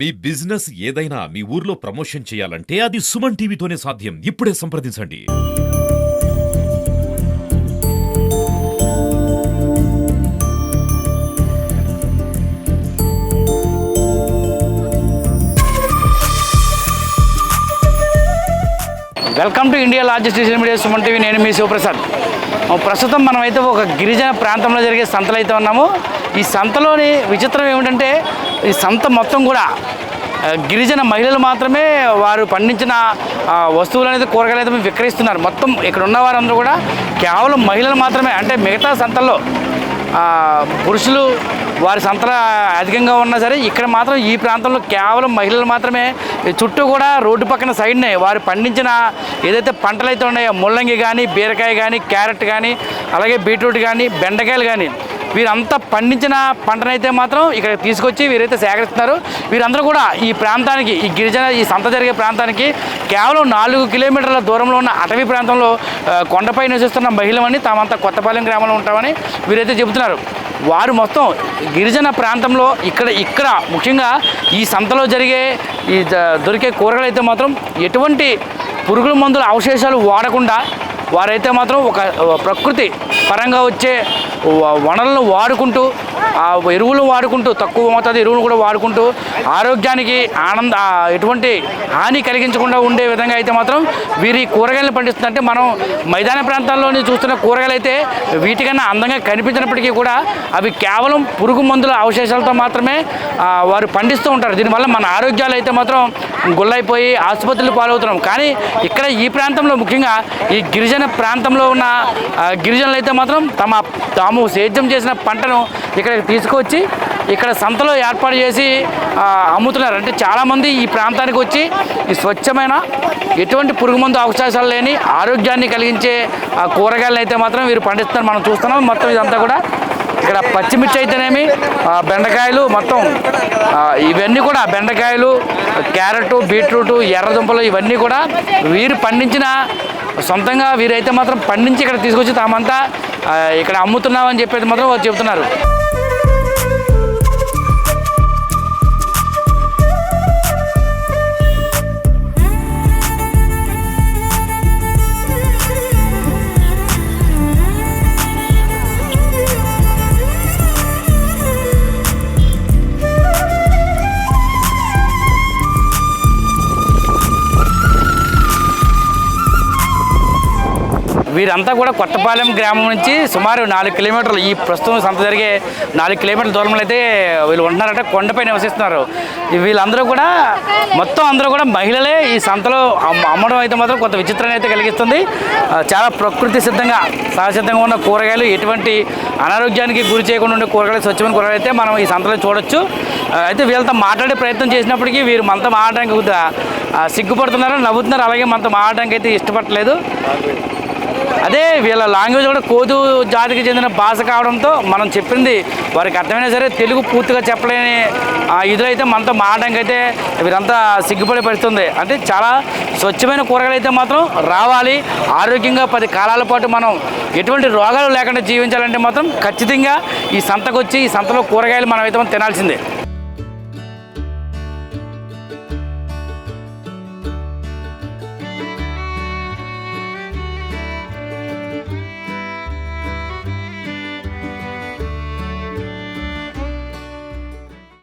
మీ business ఏదైనా మీ ఊర్లో promotion చేయాలంటే అది సుమన్ టీవీతోనే సాధ్యం. ఇప్పుడే సంప్రదించండి. Welcome to India largest digital media Suman TV. నేను మీ శివప్రసాద్. ప్రస్తుతం మనమైతే ఒక గిరిజన ప్రాంతంలో జరిగే సంతలో అయితే ఉన్నాము. ఈ సంతలోని విచిత్రం ఏమిటంటే ఈ సంత మొత్తం కూడా గిరిజన మహిళలు మాత్రమే వారు పండించిన వస్తువులు అనేది కూరగాయలు అయితే విక్రయిస్తున్నారు. మొత్తం ఇక్కడ ఉన్న వారందరూ కూడా కేవలం మహిళలు మాత్రమే. అంటే మిగతా సంతల్లో పురుషులు వారి సంతల అధికంగా ఉన్నా సరే ఇక్కడ మాత్రం ఈ ప్రాంతంలో కేవలం మహిళలు మాత్రమే. చుట్టూ కూడా రోడ్డు పక్కన సైడ్నే వారు పండించిన ఏదైతే పంటలు అయితే ఉన్నాయో ముల్లంగి కానీ, బీరకాయ కానీ, క్యారెట్ కానీ, అలాగే బీట్రూట్ కానీ, బెండకాయలు కానీ వీరంతా పండించిన పంటనైతే మాత్రం ఇక్కడ తీసుకొచ్చి వీరైతే సేకరిస్తున్నారు. వీరందరూ కూడా ఈ ప్రాంతానికి, ఈ గిరిజన ఈ సంత జరిగే ప్రాంతానికి కేవలం 4 కిలోమీటర్ల దూరంలో ఉన్న అటవీ ప్రాంతంలో కొండపై నివసిస్తున్న మహిళలని తామంతా కొత్తపాలెం గ్రామంలో ఉంటామని వీరైతే చెబుతున్నారు. వారు మొత్తం గిరిజన ప్రాంతంలో ఇక్కడ ముఖ్యంగా ఈ సంతలో జరిగే ఈ దొరికే కూరగాయలు అయితే మాత్రం ఎటువంటి పురుగుల మందుల అవశేషాలు వాడకుండా వారైతే మాత్రం ఒక ప్రకృతి పరంగా వచ్చే వనరులను వాడుకుంటూ ఆ ఎరువులు వాడుకుంటూ తక్కువ మోతాదు ఎరువులు కూడా వాడుకుంటూ ఆరోగ్యానికి ఎటువంటి హాని కలిగించకుండా ఉండే విధంగా అయితే మాత్రం వీరి కూరగాయలను పండిస్తుందంటే మనం మైదాన ప్రాంతాల్లోని చూస్తున్న కూరగాయలు అయితే వీటికన్నా అందంగా కనిపించినప్పటికీ కూడా అవి కేవలం పురుగు మందుల అవశేషాలతో మాత్రమే వారు పండిస్తూ ఉంటారు. దీనివల్ల మన ఆరోగ్యాలు అయితే మాత్రం గుల్లైపోయి ఆసుపత్రులు పాలవుతున్నాం. కానీ ఇక్కడ ఈ ప్రాంతంలో ముఖ్యంగా ఈ గిరిజన ప్రాంతంలో ఉన్న గిరిజనులు అయితే మాత్రం తాము సేద్యం చేసిన పంటను ఇక్కడ తీసుకొచ్చి ఇక్కడ సంతలో ఏర్పాటు చేసి అమ్ముతున్నారు. అంటే చాలామంది ఈ ప్రాంతానికి వచ్చి ఈ స్వచ్ఛమైన ఎటువంటి పురుగు మందు అవకాశాలు లేని ఆరోగ్యాన్ని కలిగించే కూరగాయలను అయితే మాత్రం వీరు పండిస్తున్నారు. మనం చూస్తున్నాం. మొత్తం ఇదంతా కూడా ఇక్కడ పచ్చిమిర్చి అయితేనేమి, బెండకాయలు, మొత్తం ఇవన్నీ కూడా బెండకాయలు, క్యారెట్, బీట్రూట్, ఎర్రదుంపలు ఇవన్నీ కూడా వీరు పండించిన సొంతంగా వీరైతే మాత్రం పండించి ఇక్కడ తీసుకొచ్చి తామంతా ఇక్కడ అమ్ముతున్నామని చెప్పేది మాత్రం వారు చెబుతున్నారు. వీరంతా కూడా కొత్తపాలెం గ్రామం నుంచి సుమారు 4 కిలోమీటర్లు, ఈ ప్రస్తుతం సంత జరిగే 4 కిలోమీటర్ల దూరంలో అయితే వీళ్ళు ఉంటున్నారంటే కొండపై నివసిస్తున్నారు. వీళ్ళందరూ కూడా మొత్తం అందరూ కూడా మహిళలే ఈ సంతలో అమ్మడం అయితే మాత్రం కొంత విచిత్రాన్ని అయితే కలిగిస్తుంది. చాలా ప్రకృతి సిద్ధంగా సహసిద్ధంగా ఉన్న కూరగాయలు, ఎటువంటి అనారోగ్యానికి గురి చేయకుండా ఉండే కూరగాయలు, స్వచ్ఛమైన కూరగాయలు అయితే మనం ఈ సంతలో చూడొచ్చు. అయితే వీళ్ళతో మాట్లాడే ప్రయత్నం చేసినప్పటికీ వీరు మనతో మాట్లాడడానికి సిగ్గుపడుతున్నారు, నవ్వుతున్నారు. అలాగే మనతో మాట్లాడడానికి అయితే ఇష్టపడలేదు. అదే వీళ్ళ లాంగ్వేజ్ కూడా కోదు జాతికి చెందిన భాష కావడంతో మనం చెప్పింది వారికి అర్థమైనా సరే తెలుగు పూర్తిగా చెప్పలేని ఇదిలో అయితే మనతో మాట్లాడడానికి అయితే వీరంతా సిగ్గుపడే పరిస్థితుంది. అంటే చాలా స్వచ్ఛమైన కూరగాయలు అయితే మాత్రం రావాలి, ఆరోగ్యంగా 10 కాలాల పాటు మనం ఎటువంటి రోగాలు లేకుండా జీవించాలంటే మాత్రం ఖచ్చితంగా ఈ సంతకు వచ్చి ఈ సంతలో కూరగాయలు మనం అయితే తినాల్సిందే.